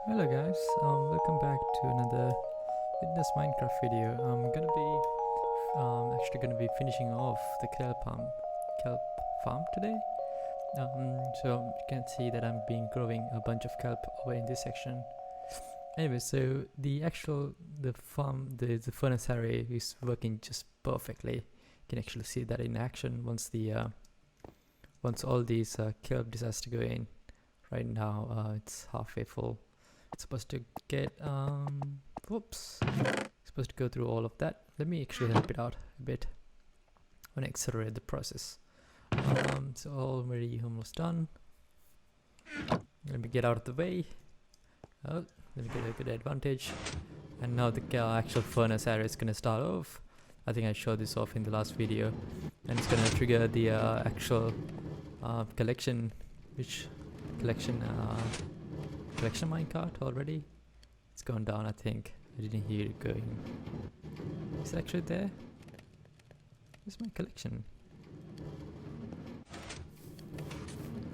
Hello guys, welcome back to another Fitness Minecraft video. I'm gonna be actually gonna be finishing off the kelp farm today. So you can see that I'm been growing a bunch of kelp over in this section. Anyway, so the furnace array is working just perfectly. You can actually see that in action once all these kelp decides to go in. Right now, it's halfway full. It's supposed to get whoops, supposed to go through all of that. Let me actually help it out a bit. I want to accelerate the process. So already almost done. Let me get out of the way. Oh, let me get a good advantage. And now the actual furnace area is gonna start off. I think I showed this off in the last video, and it's gonna trigger the actual collection minecart already. It's gone down, I think. I didn't hear it going. Is it actually there? Where's my collection?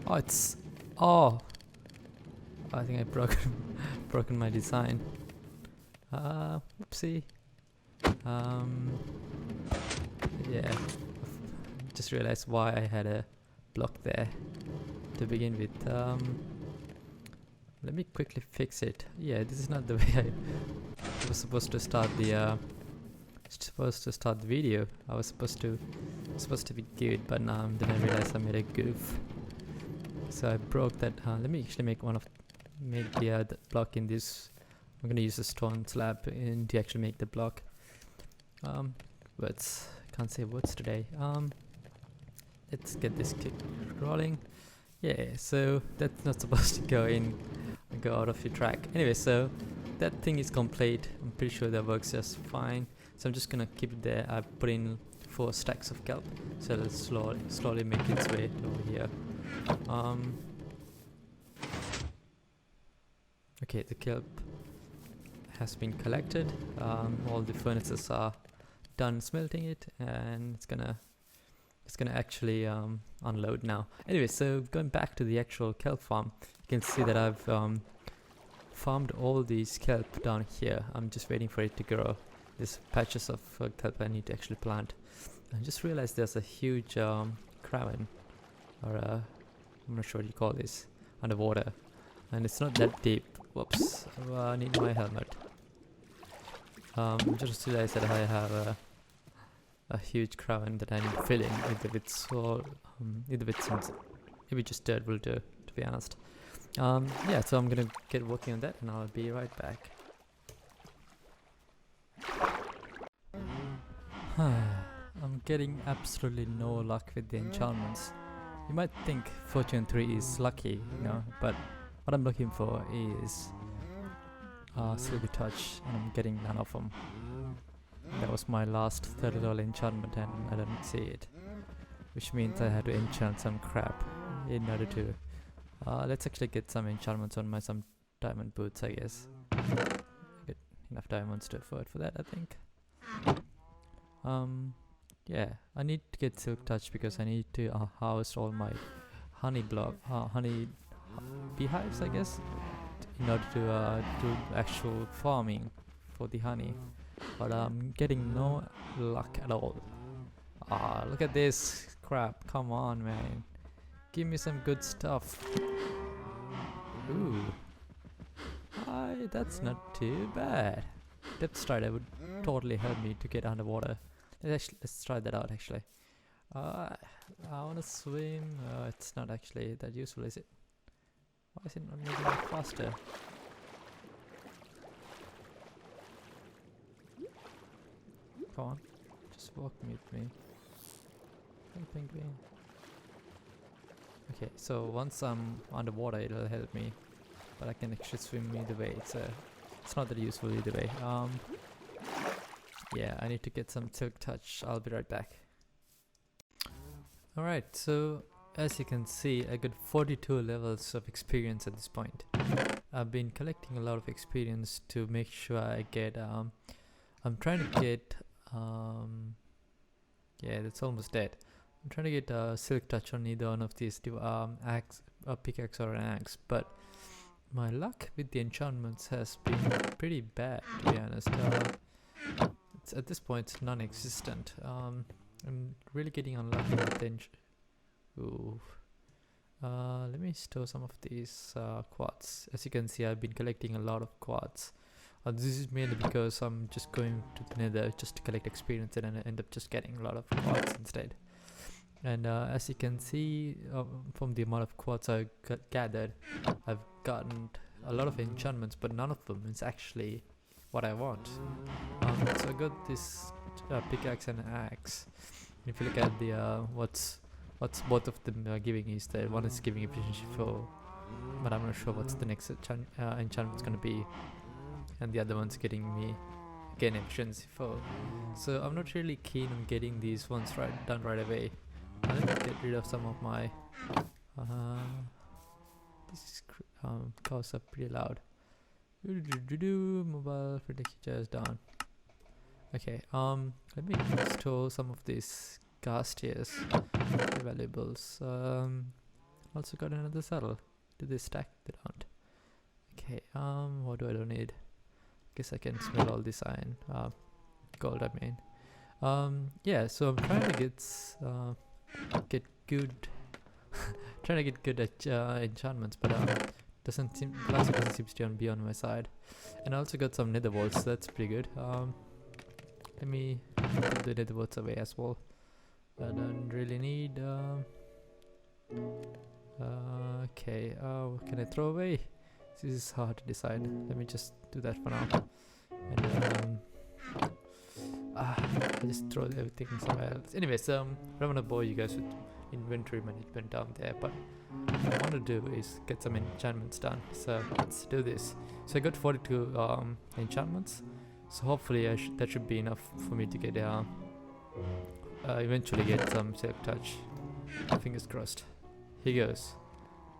Oh, it's... Oh! I think I broken my design. Whoopsie. Yeah. Just realized why I had a block there to begin with. Let me quickly fix it. Yeah, this is not the way I was supposed to start the video. I was supposed to be good, but now then I realized I made a goof. So I broke that. Let me actually make the block in this. I'm gonna use a stone slab to actually make the block. Words. Can't say words today. Let's get this kick rolling. Yeah, so that's not supposed to go out of your track. Anyway, so that thing is complete. I'm pretty sure that works just fine. So I'm just gonna keep it there. I put in 4 stacks of kelp, so it'll slowly make its way over here. Okay, the kelp has been collected. All the furnaces are done smelting it, and it's gonna actually unload now. Anyway, so going back to the actual kelp farm, you can see that I've farmed all these kelp down here. I'm just waiting for it to grow. There's patches of kelp I need to actually plant. I just realized there's a huge craven, or I'm not sure what you call this, underwater, and it's not that deep. Whoops, I need my helmet. Just realized that I have a huge craven that I need to fill in either with some, maybe just dirt will do, to be honest. Yeah, so I'm gonna get working on that and I'll be right back. I'm getting absolutely no luck with the enchantments. You might think Fortune 3 is lucky, but what I'm looking for is Silver Touch, and I'm getting none of them. That was my last $30 enchantment and I didn't see it, which means I had to enchant some crap in order to let's actually get some enchantments on some diamond boots, I guess. Get enough diamonds to afford for that, I think. Yeah, I need to get Silk Touch because I need to house all my honey beehives, I guess, in order to do actual farming for the honey. But I'm getting no luck at all. Look at this crap. Come on, man. Give me some good stuff. Ooh. That's not too bad. Depth strider would totally help me to get underwater. Let's try that out, actually. I wanna swim. It's not actually that useful, is it? Why is it not moving faster? Come on, just walk with me. Hey, penguin. Okay, so once I'm underwater, it'll help me, but I can actually swim either way. It's not that useful either way. Yeah, I need to get some Silk Touch. I'll be right back. Alright, so as you can see, I got 42 levels of experience at this point. I've been collecting a lot of experience to make sure I get I'm trying to get yeah, that's almost dead. I'm trying to get Silk Touch on either one of these axe, a pickaxe or an axe, but my luck with the enchantments has been pretty bad, to be honest. It's, at this point, it's non-existent. I'm really getting unlucky with the Ooh. Let me store some of these quartz. As you can see, I've been collecting a lot of quartz. This is mainly because I'm just going to the nether just to collect experience, and I end up just getting a lot of quartz instead. And as you can see from the amount of quartz I gathered, I've gotten a lot of enchantments, but none of them is actually what I want. So I got this pickaxe and axe. If you look at the what's both of them are giving is that one is giving efficiency 4, but I'm not sure what's the next enchantment's gonna be, and the other one's getting me again efficiency 4. So I'm not really keen on getting these ones done right away. Let me get rid of some of my this cars are pretty loud. Mobile protection just down. Okay, let me store some of these gas tiers, valuables. Also got another saddle. Do they stack? They don't. Okay, what do I don't need? Guess I can smell all this iron, gold I mean. Yeah, so I'm trying to get good trying to get good at enchantments, but doesn't seem to be on my side. And I also got some nether walls, so that's pretty good. Let me put the nether walls away as well. I don't really need okay, what can I throw away? This is hard to decide. Let me just do that for now. And I just throw everything somewhere else. Anyways, I don't want to bore you guys with inventory management down there, but what I want to do is get some enchantments done. So let's do this. So I got 42 enchantments. So hopefully that should be enough for me to get eventually get some silk touch. Fingers crossed. Here goes.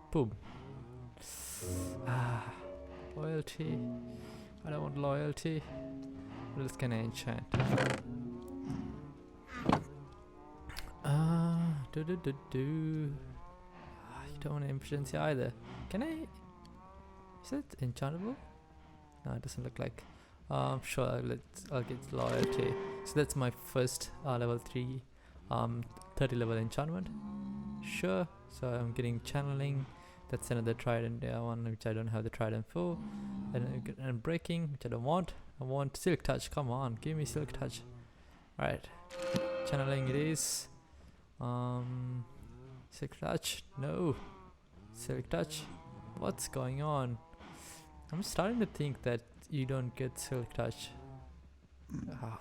Boom. Loyalty. I don't want loyalty. What else can I enchant? You don't want efficiency either. Can I? Is it enchantable? No, it doesn't look like. Sure, I'll get loyalty. So that's my first level 3 30 level enchantment. Sure. So I'm getting channeling. That's another trident one, which I don't have the trident for. And breaking, which I don't want. I want silk touch. Come on, give me silk touch. Alright, channeling it is. Silk touch. No, silk touch. What's going on? I'm starting to think that you don't get silk touch. God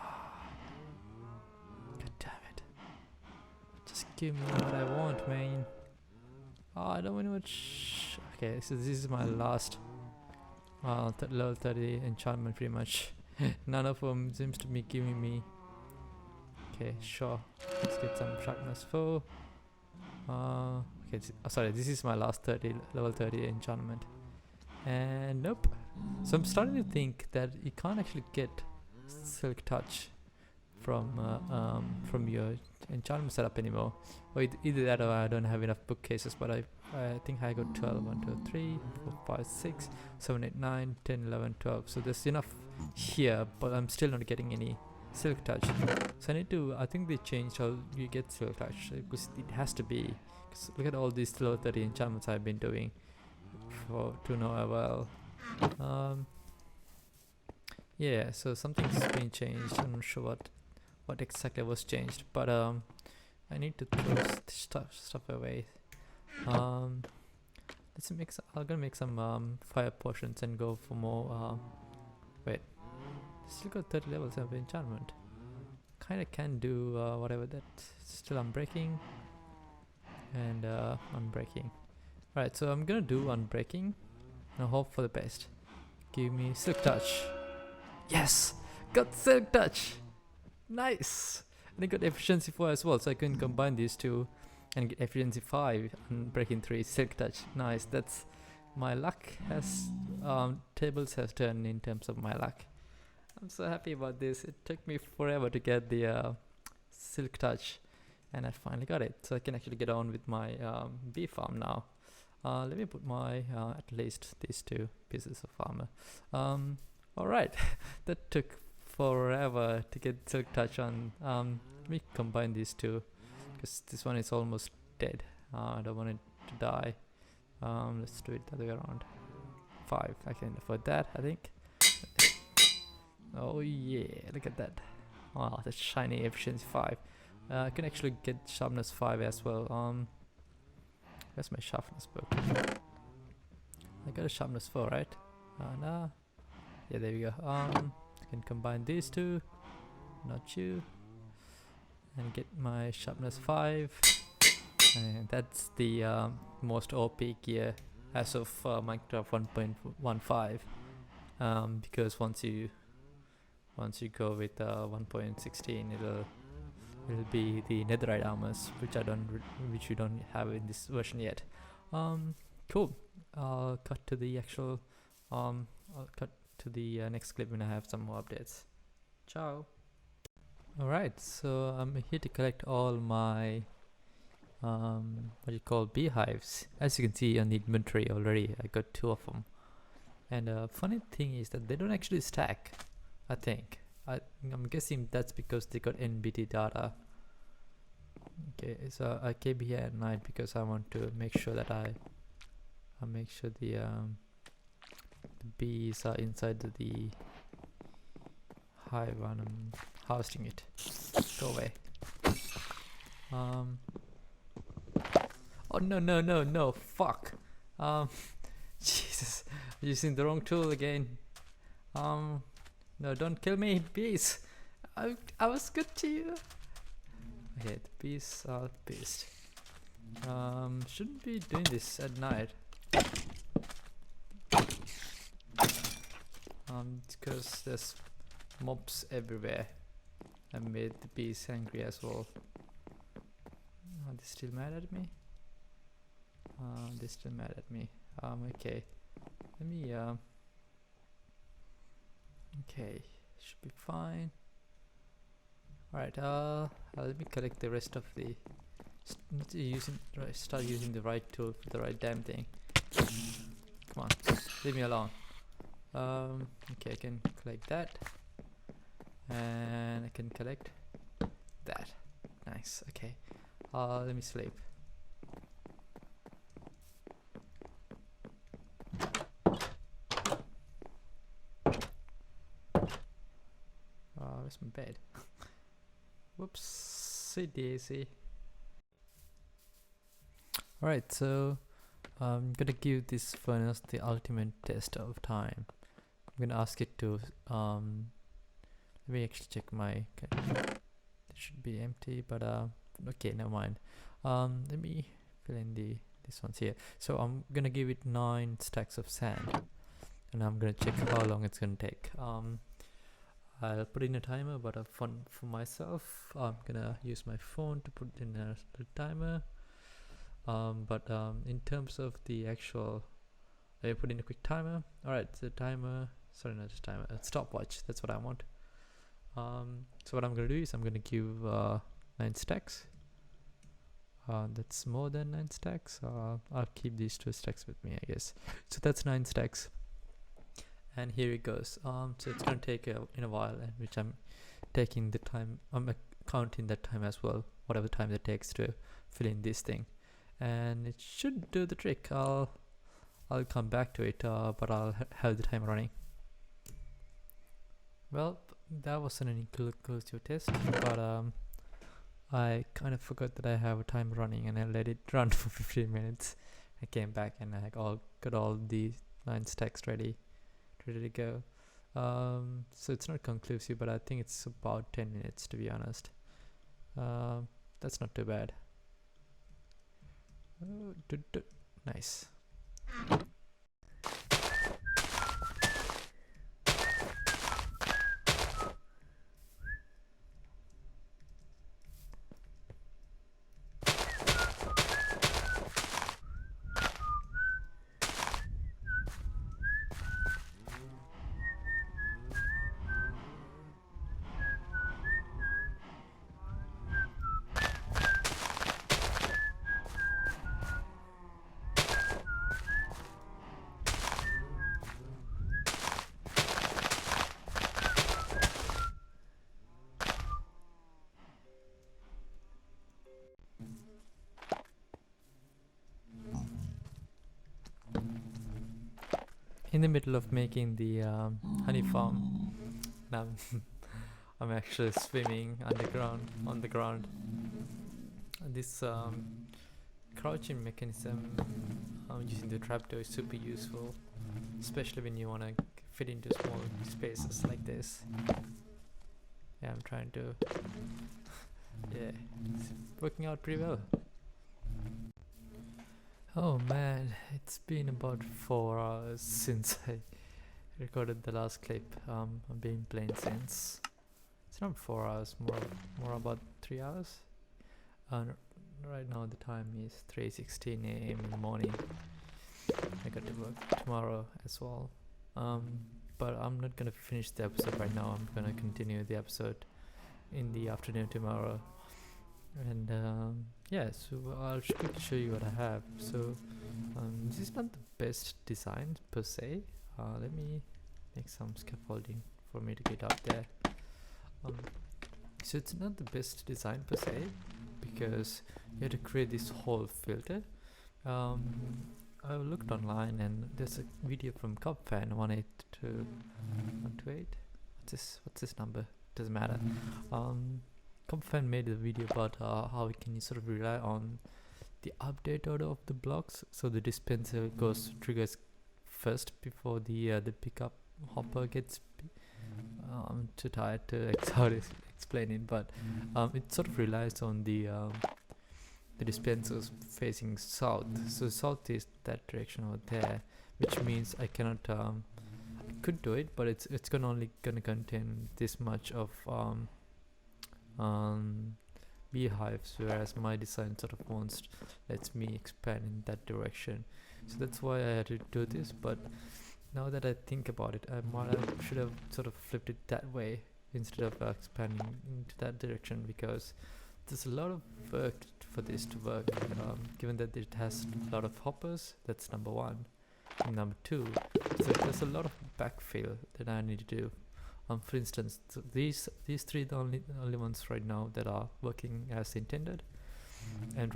damn it! Just give me what I want, man. I don't want much. Okay, so this is my last level 30 enchantment, pretty much. None of them seems to be giving me. Okay, sure. Let's get some sharpness 4. Okay, sorry, this is my last level 30 enchantment. And nope. So I'm starting to think that you can't actually get silk touch from your enchantment setup anymore. Or either that or I don't have enough bookcases, but I think I got 12, 1, 2, 3, 4, 5, 6, 7, 8, 9, 10, 11, 12. So there's enough here, but I'm still not getting any silk touch. So I think they changed how you get silk touch, because it has to be. Cause look at all these level 30 enchantments I've been doing to no avail. Yeah, so something's been changed. I'm not sure what exactly was changed, but I need to throw stuff away. I'm gonna make some fire potions and go for more. Wait, still got 30 levels of enchantment. Kinda can do whatever that. Still unbreaking and unbreaking. Alright, so I'm gonna do unbreaking and hope for the best. Give me silk touch. Yes, got silk touch. Nice. And I got efficiency 4 as well, so I can combine these two and get efficiency 5 and breaking 3 silk touch. Nice. That's my luck has tables has turned in terms of my luck. I'm so happy about this. It took me forever to get the silk touch, and I finally got it, so I can actually get on with my bee farm now. Let me put my at least these two pieces of armor. All right, that took forever to get Silk Touch on. Let me combine these two because this one is almost dead. I don't want it to die. Let's do it the other way around. 5, I can afford that, I think. Oh yeah, look at that. Wow, that's shiny efficiency 5. I can actually get sharpness 5 as well. Where's my sharpness book? I got a sharpness 4, right? No. Yeah, there we go. I can combine these two, not you, and get my sharpness 5. And that's the most OP gear as of Minecraft 1.15. Because once you go with 1.16, it'll be the netherite armors, which we don't have in this version yet. Cool. I'll cut to the actual next clip when I have some more updates. Ciao. Alright, so I'm here to collect all my what you call beehives. As you can see on the inventory already, I got 2 of them. And funny thing is that they don't actually stack, I think. I'm guessing that's because they got NBT data. Okay, so I came here at night because I want to make sure that I make sure the bees are inside the hive when I'm harvesting it. Go away. Oh no, fuck. Jesus, I'm using the wrong tool again. No, don't kill me, bees. I was good to you. Okay, the bees are pissed. Shouldn't be doing this at night. Because there's mobs everywhere. I made the bees angry as well. Are they still mad at me? They're still mad at me. Okay. Let me okay, should be fine. Alright, let me collect the rest of the start using the right tool for the right damn thing. Come on, leave me alone. Okay, I can collect that. And I can collect that. Nice, okay. Let me sleep. Where's my bed? Whoopsie daisy. Alright, so I'm gonna give this furnace the ultimate test of time. I'm gonna ask it to let me actually check my it should be empty, but okay, never mind. Let me fill in this one's here. So I'm gonna give it 9 stacks of sand, and I'm gonna check how long it's gonna take. I'll put in a timer, but for myself, I'm gonna use my phone to put in a timer. In terms of the actual, I put in a quick timer. Alright, the timer, sorry, not a timer, a stopwatch, that's what I want. So what I'm gonna do is I'm gonna give 9 stacks. That's more than 9 stacks. I'll keep these 2 stacks with me, I guess. So that's 9 stacks. And here it goes. So it's gonna take in a while, which I'm taking the time. I'm counting that time as well, whatever time it takes to fill in this thing, and it should do the trick. I'll come back to it, but I'll have the time running. Well, that wasn't an inclusive test, but I kind of forgot that I have a time running, and I let it run for 15 minutes. I came back and I got all the 9 stacks ready to go. So it's not conclusive, but I think it's about 10 minutes, to be honest. That's not too bad. Nice. in the middle of making the honey farm. Now I'm actually swimming underground on the ground. This crouching mechanism using the trapdoor is super useful, especially when you want to fit into small spaces like this. Yeah, I'm trying to. Yeah, it's working out pretty well. Oh man, it's been about 4 hours since I recorded the last clip. I've been playing since. It's not 4 hours, more about 3 hours. Right now the time is 3:16 a.m. in the morning. I got to work tomorrow as well. But I'm not gonna finish the episode right now. I'm gonna continue the episode in the afternoon tomorrow. And yeah, so I'll quickly show you what I have. So this is not the best design per se. Let me make some scaffolding for me to get up there. So it's not the best design per se, because you have to create this whole filter. I looked online and there's a video from Cubfan 182 128. What's this number? Doesn't matter. Cubfan made a video about how we can sort of rely on the update order of the blocks, so the dispenser triggers first before the pickup hopper gets. Too tired to explain it, but it sort of relies on the dispensers facing south. So south is that direction over there, which means I cannot. I could do it, but it's only gonna contain this much of beehives, whereas my design sort of lets me expand in that direction. So that's why I had to do this. But now that I think about it, I should have sort of flipped it that way instead of expanding into that direction, because there's a lot of work for this to work, given that it has a lot of hoppers. That's number one. And number two, so there's a lot of backfill that I need to do. For instance, these three are the only ones right now that are working as intended, and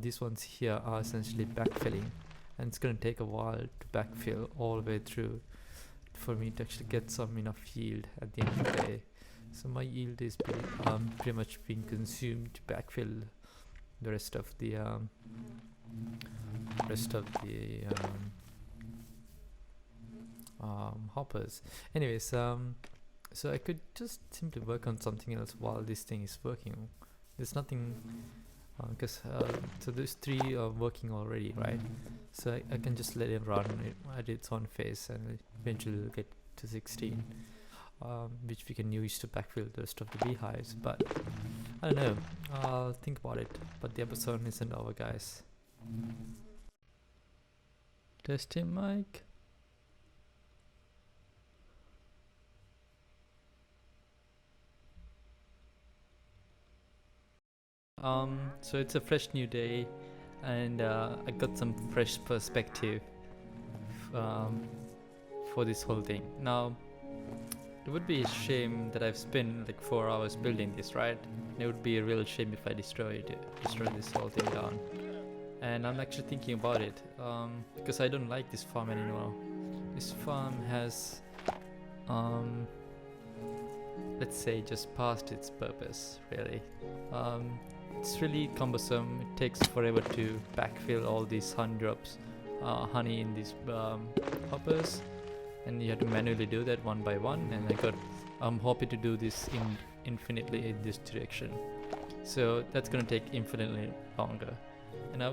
these ones here are essentially backfilling, and it's going to take a while to backfill all the way through for me to actually get some enough yield at the end of the day. So my yield is pretty much being consumed to backfill the rest of the hoppers. Anyways, so I could just simply work on something else while this thing is working. There's nothing, because so those three are working already, right? So I can just let it run at its own pace, and eventually we'll get to 16, which we can use to backfill the rest of the beehives. But I don't know, I'll think about it. But the episode isn't over, guys. Testing mic. So it's a fresh new day, and I got some fresh perspective for this whole thing. Now, it would be a shame that I've spent like 4 hours building this, right? It would be a real shame if I destroy this whole thing down. And I'm actually thinking about it, because I don't like this farm anymore. This farm has, let's say, just past its purpose, really. It's really cumbersome. It takes forever to backfill all these honey in these hoppers, and you have to manually do that one by one. And I'm hoping to do this infinitely in this direction, so that's gonna take infinitely longer. And I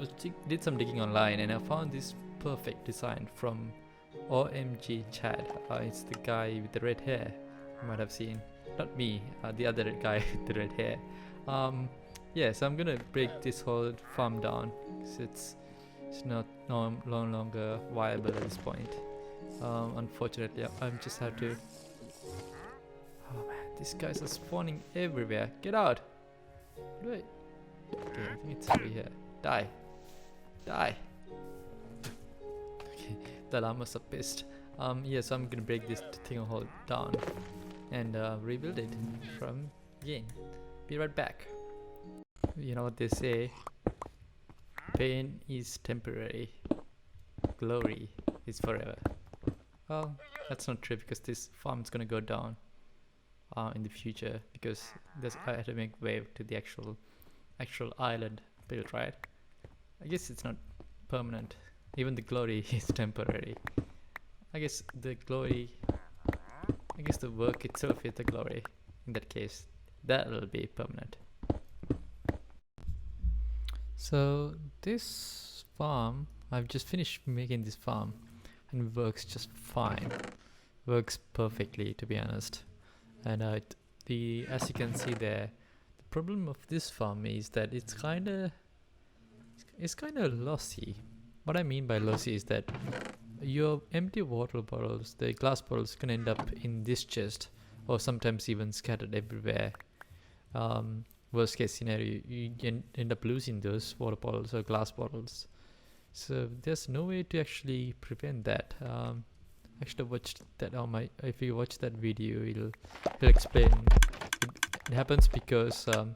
did some digging online, and I found this perfect design from OMG Chad. It's the guy with the red hair you might have seen. Not me, the other guy with the red hair. Yeah, so I'm gonna break this whole farm down, because it's no longer viable at this point. Unfortunately, I just have to. Oh man, these guys are spawning everywhere. Get out! Wait. Okay, I think it's over here. Die! Okay, the llamas are pissed. Yeah, so I'm gonna break this thing all down and rebuild it from again. Be right back. You know what they say, pain is temporary, glory is forever. Well, that's not true because this farm is gonna go down in the future because I had to make way to the actual island build, right? I guess it's not permanent. Even the glory is temporary. I guess the work itself is the glory. In that case, that will be permanent. So this farm, I've just finished making this farm, and it works just fine. Works perfectly, to be honest. And as you can see there, the problem of this farm is that it's kind of lossy. What I mean by lossy is that your empty water bottles, the glass bottles, can end up in this chest, or sometimes even scattered everywhere. Worst case scenario, you end up losing those water bottles or glass bottles. So there's no way to actually prevent that. I should have watched that on my. If you watch that video, it'll explain. It happens because of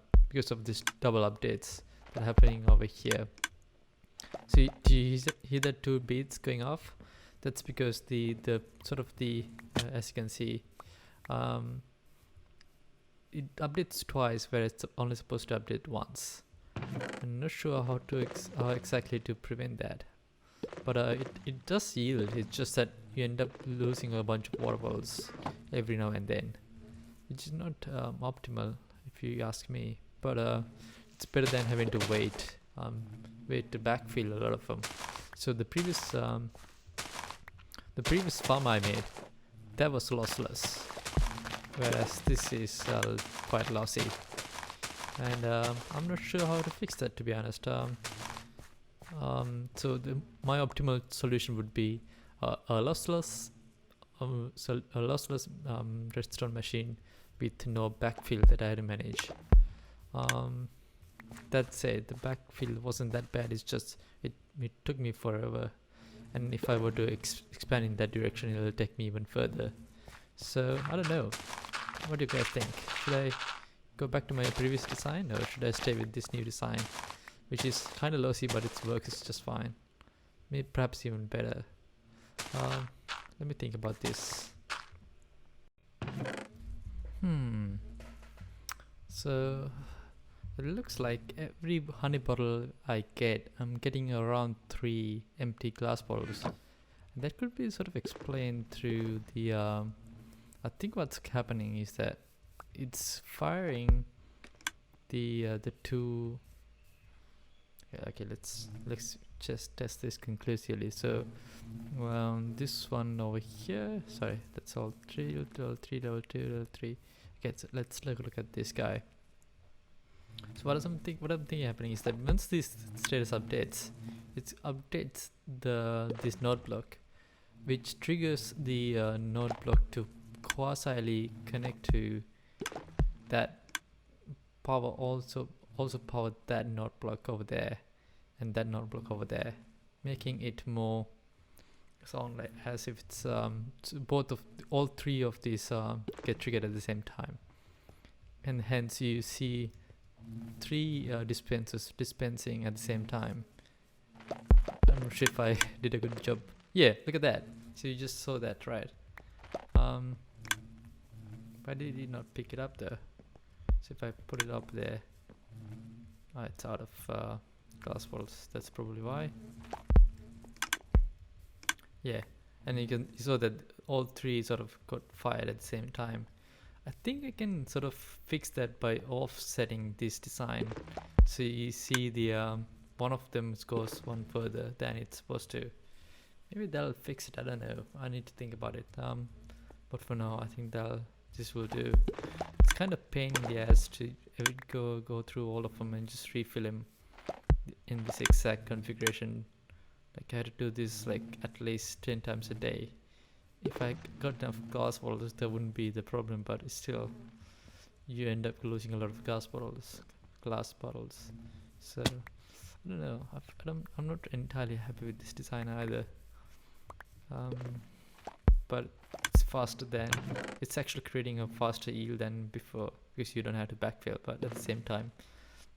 this double updates that are happening over here. So do you hear that two beats going off? That's because the as you can see, it updates twice where it's only supposed to update once. I'm not sure how exactly to prevent that, but it does yield. It's just that you end up losing a bunch of water bottles every now and then, which is not optimal if you ask me. But it's better than having to wait to backfill a lot of them. So the previous farm I made, that was lossless, whereas this is quite lossy, and I'm not sure how to fix that, to be honest. So my optimal solution would be a lossless redstone machine with no backfill that I had to manage. That said, the backfill wasn't that bad. It's just it took me forever, and if I were to expand in that direction, it'll take me even further. So I don't know. What do you guys think? Should I go back to my previous design, or should I stay with this new design, which is kind of lossy, but its work is just fine? Maybe perhaps even better. Let me think about this. So it looks like every honey bottle I get, I'm getting around 3 empty glass bottles. And that could be sort of explained through the I think what's happening is that it's firing the two. Okay, let's just test this conclusively. So this one over here, sorry, that's all level 3, level 2, level 3. Okay, so let's look at this guy. So what I'm thinking happening is that once this status updates, it updates this node block, which triggers the node block to quasi connect to that power, also power that node block over there and that node block over there, making it more sound like as if it's all three of these get triggered at the same time, and hence you see 3 dispensers dispensing at the same time. I'm not sure if I did a good job. Yeah, look at that. So you just saw that, right? Why did he not pick it up though? So if I put it up there, it's out of glass bottles. That's probably why. Yeah, and you saw that all 3 sort of got fired at the same time. I think I can sort of fix that by offsetting this design. So you see the one of them goes one further than it's supposed to. Maybe that'll fix it. I don't know. I need to think about it. But for now, I think this will do. It's kind of pain in the ass to go through all of them and just refill them in this exact configuration. Like I had to do this like at least 10 times a day. If I got enough glass bottles, that wouldn't be the problem, but still, you end up losing a lot of glass bottles. So I don't know. I'm not entirely happy with this design either. But it's actually creating a faster yield than before because you don't have to backfill. But at the same time,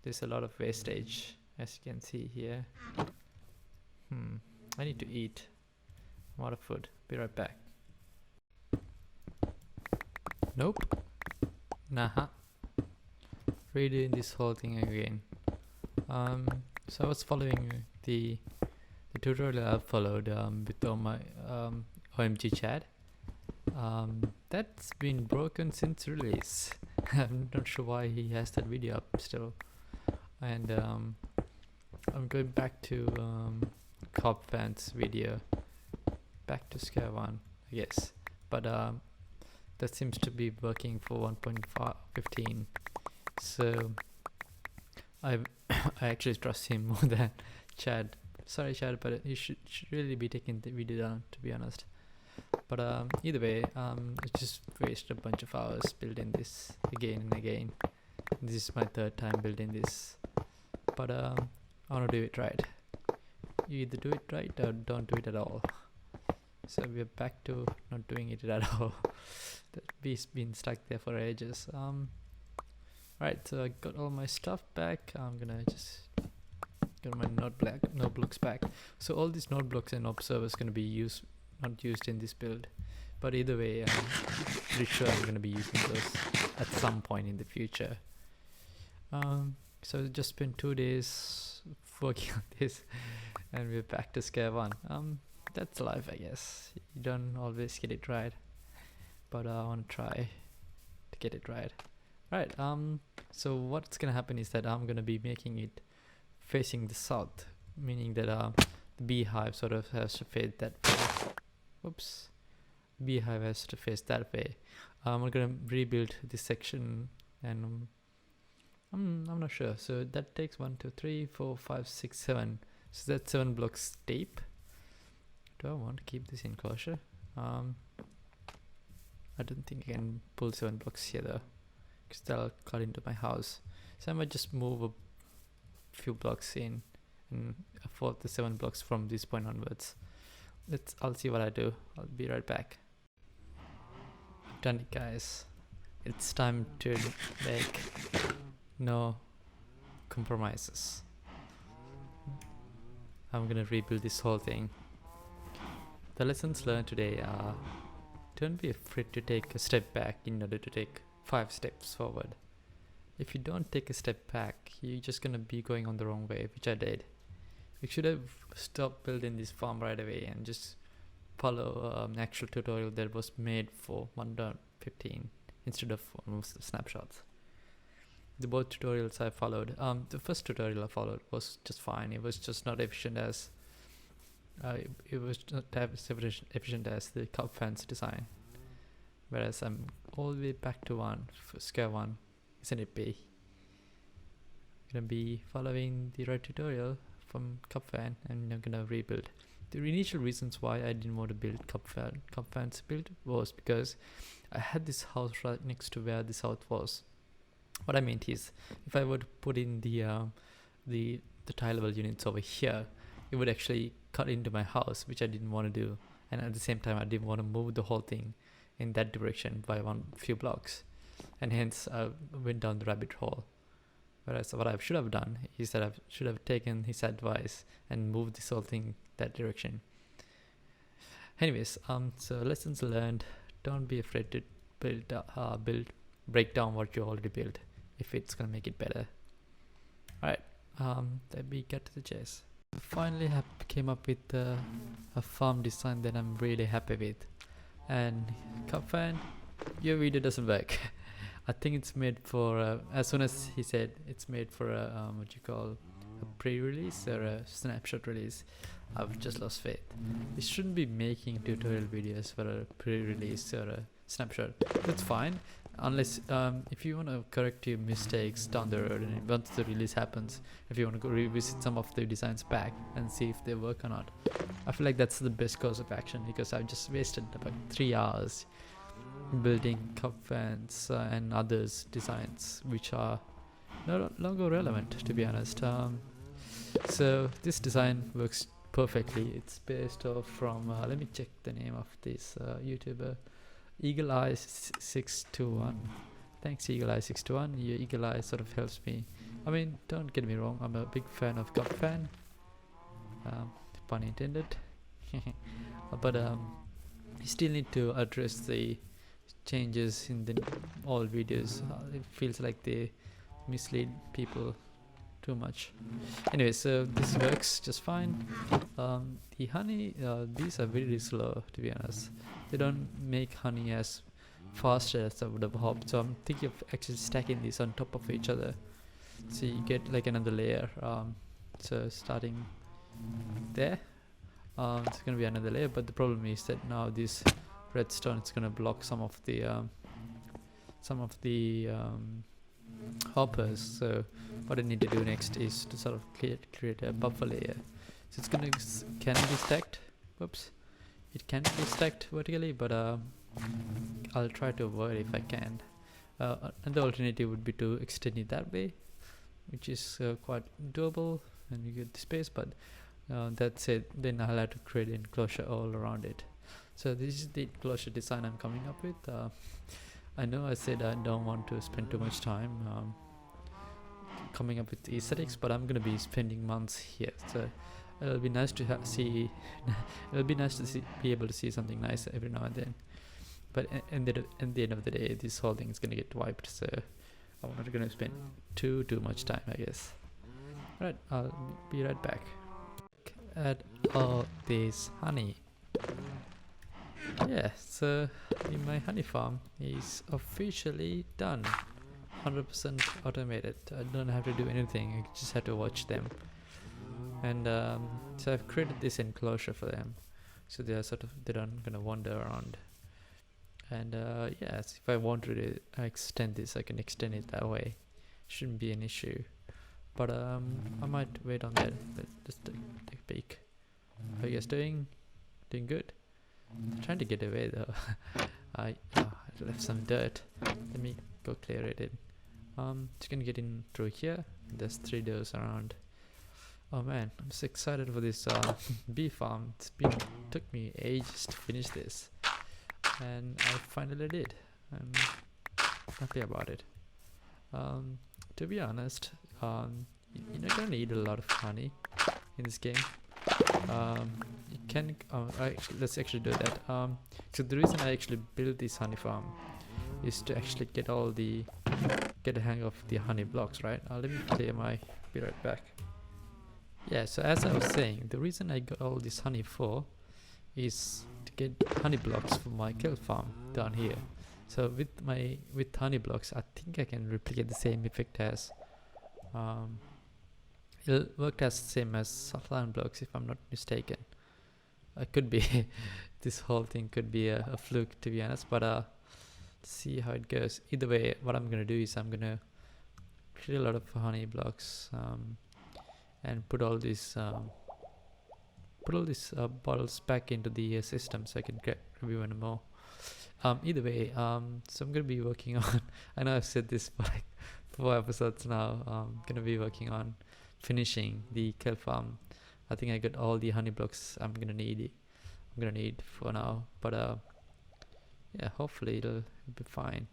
there's a lot of wastage, as you can see here. I need to eat. I'm out of food. Be right back. Nope. Nah. Redoing this whole thing again. So I was following the tutorial I followed with all my OMG chat. That's been broken since release. I'm not sure why he has that video up still. And I'm going back to Copfan's video, back to square one, I guess. But that seems to be working for 1.15. So I actually trust him more than Chad. Sorry, Chad, but you should really be taking the video down, to be honest. But either way, I just wasted a bunch of hours building this again and again. This is my third time building this, but I want to do it right. You either do it right or don't do it at all. So we're back to not doing it at all. We've been stuck there for ages. Right, so I got all my stuff back. I'm gonna just get my node blocks back. So all these node blocks and observers gonna be not used in this build, but either way, I'm pretty sure I'm gonna be using those at some point in the future. So I just spent 2 days working on this, and we're back to square one. That's life, I guess. You don't always get it right, but I want to try to get it right. Right. So what's gonna happen is that I'm gonna be making it facing the south, meaning that the beehive sort of has to face that way. Oops. Beehive has to face that way. I'm gonna rebuild this section, and I'm not sure. So that takes 1, 2, 3, 4, 5, 6, 7. So that's 7 blocks deep. Do I want to keep this enclosure? I don't think I can pull 7 blocks here though, because that'll cut into my house. So I might just move a few blocks in and afford the 7 blocks from this point onwards. I'll see what I do. I'll be right back. I've done it, guys. It's time to make no compromises. I'm gonna rebuild this whole thing. The lessons learned today are: don't be afraid to take a step back in order to take 5 steps forward. If you don't take a step back, you're just gonna be going on the wrong way, which I did. You should have stopped building this farm right away and just follow an actual tutorial that was made for 1.15 instead of almost snapshots. The both tutorials I followed, the first tutorial I followed was just fine. It was just not efficient as it was not as efficient as the Copfan's design. Whereas I'm all the way back to square one. Isn't it B? I'm gonna be following the right tutorial from Copfan, and I'm gonna rebuild. The initial reasons why I didn't want to build Copfan's build was because I had this house right next to where the south was. What I meant is, if I were to put in the tile level units over here, it would actually cut into my house, which I didn't want to do. And at the same time, I didn't want to move the whole thing in that direction by few blocks, and hence I went down the rabbit hole. Whereas what I should have done is that I should have taken his advice and moved this whole thing that direction. Anyways, so lessons learned: don't be afraid to break down what you already built if it's gonna make it better. Alright, let me get to the chase. Finally came up with a farm design that I'm really happy with. And Copfan, your video doesn't work. I think it's made for, as soon as he said it's made for a, what you call a pre-release or a snapshot release, I've just lost faith. You shouldn't be making tutorial videos for a pre-release or a snapshot. That's fine, unless if you want to correct your mistakes down the road and once the release happens, if you want to go revisit some of the designs back and see if they work or not. I feel like that's the best course of action, because I've just wasted about 3 hours building Copfans and others designs which are no longer relevant, to be honest. So this design works perfectly. It's based off from let me check the name of this YouTuber, Eagle Eye 621. Thanks, Eagle Eye 621. Your Eagle Eye sort of helps me. I mean, don't get me wrong, I'm a big fan of Copfan, pun intended. But you still need to address the changes in the all videos. It feels like they mislead people too much. Anyway, so this works just fine. The honey bees are very slow, to be honest. They don't make honey as fast as I would have hoped, so I'm thinking of actually stacking these on top of each other so you get like another layer. So starting there, it's gonna be another layer, but the problem is that now this redstone is gonna block some of the hoppers. So what I need to do next is to sort of create a buffer layer. So it's gonna can be stacked. Whoops, it can be stacked vertically, but I'll try to avoid if I can. Another alternative would be to extend it that way, which is quite doable and you get the space, but that's it. Then I'll have to create enclosure all around it. So this is the enclosure design I'm coming up with. I know I said I don't want to spend too much time coming up with the aesthetics, but I'm gonna be spending months here, so it'll be nice to see it'll be nice to be able to see something nice every now and then. But at the end of the day, this whole thing is gonna get wiped, so I'm not gonna spend too much time, I guess. Right, I'll be right back. Add all this honey. Yeah, so my honey farm is officially done. 100% automated. I don't have to do anything, I just have to watch them. And so I've created this enclosure for them, so they're not gonna wander around. And yes, if I wanted to extend this, I can extend it that way. Shouldn't be an issue. But I might wait on that. Let's just take a peek. How are you guys doing? Doing good? I'm trying to get away though. I left some dirt. Let me go clear it. Just gonna get in through here. There's 3 doors around. Oh man, I'm so excited for this bee farm. Took me ages to finish this, and I finally did. I'm happy about it. To be honest, you're not gonna need a lot of honey in this game. You can let's actually do that. So the reason I actually built this honey farm is to actually get a hang of the honey blocks, right? Let me clear be right back. Yeah, so as I was saying, the reason I got all this honey for is to get honey blocks for my kelp farm down here. So with honey blocks, I think I can replicate the same effect as it'll work as same as saffron blocks, if I'm not mistaken. It could be this whole thing could be a fluke, to be honest, but see how it goes. Either way, what I'm gonna do is I'm gonna create a lot of honey blocks and put all these bottles back into the system so I can get even more. Either way, so I'm gonna be working on I know I've said this for like 4 episodes now. I'm gonna be working on finishing the kelp farm. I think I got all the honey blocks I'm gonna need for now, but yeah, hopefully it'll be fine.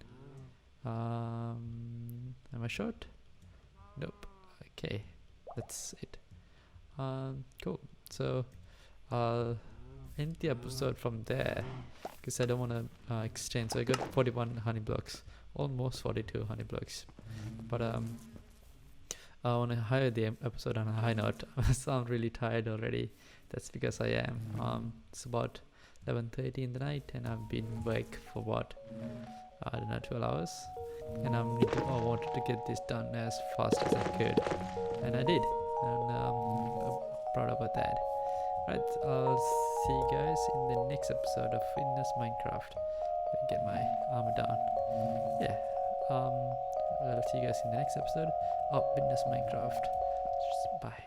Am I short? Nope. Okay, that's it. Cool. So I'll end the episode from there because I don't want to extend. So I got 41 honey blocks, almost 42 honey blocks, but I want to hire the episode on a high note. I sound really tired already. That's because I am. It's about 11:30 in the night, and I've been awake for what, I don't know, 12 hours, and I wanted to get this done as fast as I could, and I did, and I'm proud about that. Right, I'll see you guys in the next episode of Fitness Minecraft. Get my armor down. Yeah. I'll see you guys in the next episode of Fitness Minecraft. Bye.